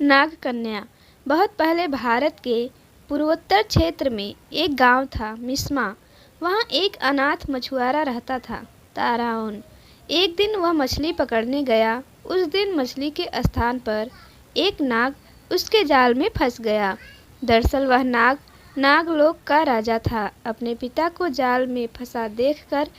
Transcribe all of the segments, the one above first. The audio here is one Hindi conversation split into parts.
नागकन्या। बहुत पहले भारत के पूर्वोत्तर क्षेत्र में एक गांव था मिस्मा। वहाँ एक अनाथ मछुआरा रहता था, ताराओन। एक दिन वह मछली पकड़ने गया। उस दिन मछली के स्थान पर एक नाग उसके जाल में फंस गया। दरअसल वह नाग नागलोक का राजा था। अपने पिता को जाल में फंसा देखकर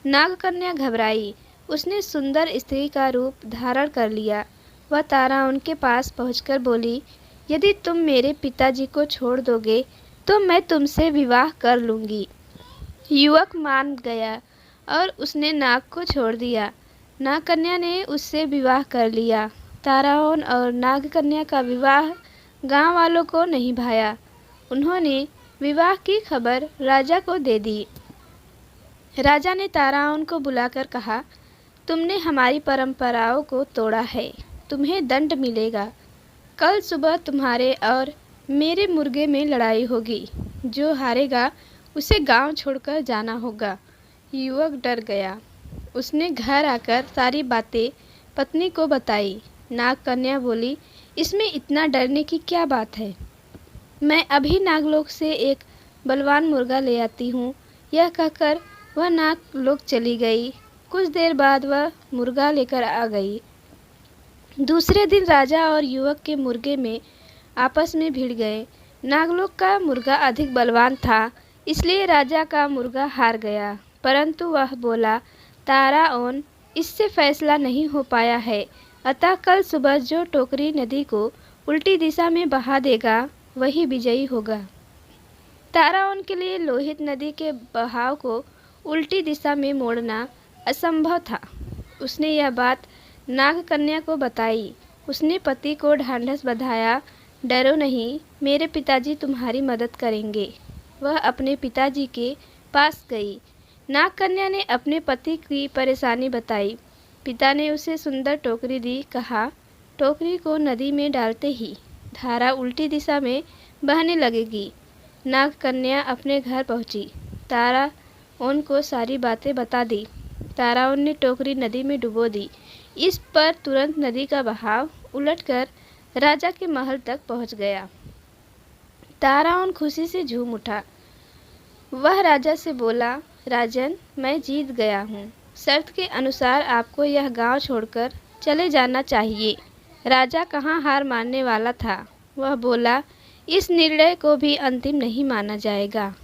नागकन्या घबराई। उसने सुंदर स्त्री का रूप धारण कर लिया। वह ताराओन के पास पहुंचकर बोली, यदि तुम मेरे पिताजी को छोड़ दोगे तो मैं तुमसे विवाह कर लूँगी। युवक मान गया और उसने नाग को छोड़ दिया। नागकन्या ने उससे विवाह कर लिया। ताराओन और नागकन्या का विवाह गांव वालों को नहीं भाया। उन्होंने विवाह की खबर राजा को दे दी। राजा ने ताराओन को बुलाकर कहा, तुमने हमारी परंपराओं को तोड़ा है, तुम्हें दंड मिलेगा। कल सुबह तुम्हारे और मेरे मुर्गे में लड़ाई होगी। जो हारेगा उसे गांव छोड़कर जाना होगा। युवक डर गया। उसने घर आकर सारी बातें पत्नी को बताई। नागकन्या बोली, इसमें इतना डरने की क्या बात है? मैं अभी नागलोक से एक बलवान मुर्गा ले आती हूँ। यह कहकर वह नागलोक चली गई। कुछ देर बाद वह मुर्गा लेकर आ गई। दूसरे दिन राजा और युवक के मुर्गे में आपस में भिड़ गए। नागलोक का मुर्गा अधिक बलवान था, इसलिए राजा का मुर्गा हार गया। परंतु वह बोला, ताराओन, इससे फैसला नहीं हो पाया है, अतः कल सुबह जो टोकरी नदी को उल्टी दिशा में बहा देगा वही विजयी होगा। ताराओन के लिए लोहित नदी के बहाव को उल्टी दिशा में मोड़ना असंभव था। उसने यह बात नागकन्या को बताई। उसने पति को ढांढस बंधाया, डरो नहीं, मेरे पिताजी तुम्हारी मदद करेंगे। वह अपने पिताजी के पास गई। नागकन्या ने अपने पति की परेशानी बताई। पिता ने उसे सुंदर टोकरी दी। कहा, टोकरी को नदी में डालते ही धारा उल्टी दिशा में बहने लगेगी। नागकन्या अपने घर पहुंची। ताराओन को सारी बातें बता दी। ताराओन ने टोकरी नदी में डुबो दी। इस पर तुरंत नदी का बहाव उलटकर राजा के महल तक पहुंच गया। ताराओन खुशी से झूम उठा। वह राजा से बोला, राजन, मैं जीत गया हूँ। शर्त के अनुसार आपको यह गांव छोड़कर चले जाना चाहिए। राजा कहाँ हार मानने वाला था। वह बोला, इस निर्णय को भी अंतिम नहीं माना जाएगा।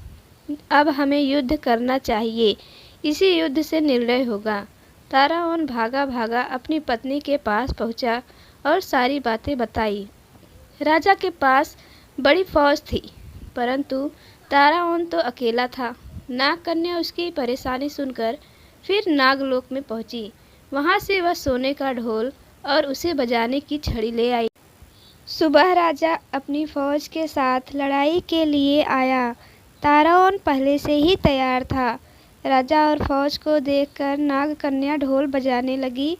अब हमें युद्ध करना चाहिए, इसी युद्ध से निर्णय होगा। ताराओन भागा भागा अपनी पत्नी के पास पहुंचा और सारी बातें बताई। राजा के पास बड़ी फौज थी, परंतु ताराओन तो अकेला था। नागकन्या उसकी परेशानी सुनकर फिर नागलोक में पहुंची। वहां से वह सोने का ढोल और उसे बजाने की छड़ी ले आई। सुबह राजा अपनी फौज के साथ लड़ाई के लिए आया। ताराओन पहले से ही तैयार था। राजा और फौज को देखकर नागकन्या ढोल बजाने लगी।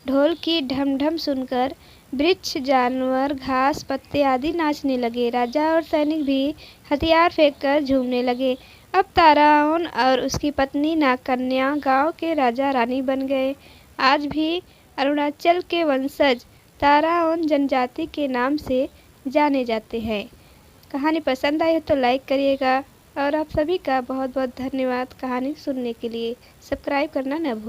ढोल की ढमढम सुनकर वृक्ष, जानवर, घास, पत्ते आदि नाचने लगे। राजा और सैनिक भी हथियार फेंककर झूमने लगे। अब ताराओन और उसकी पत्नी नागकन्या गांव के राजा रानी बन गए। आज भी अरुणाचल के वंशज ताराओन जनजाति के नाम से जाने जाते हैं। कहानी पसंद आई हो तो लाइक करिएगा और आप सभी का बहुत बहुत धन्यवाद कहानी सुनने के लिए। सब्सक्राइब करना न भूलें।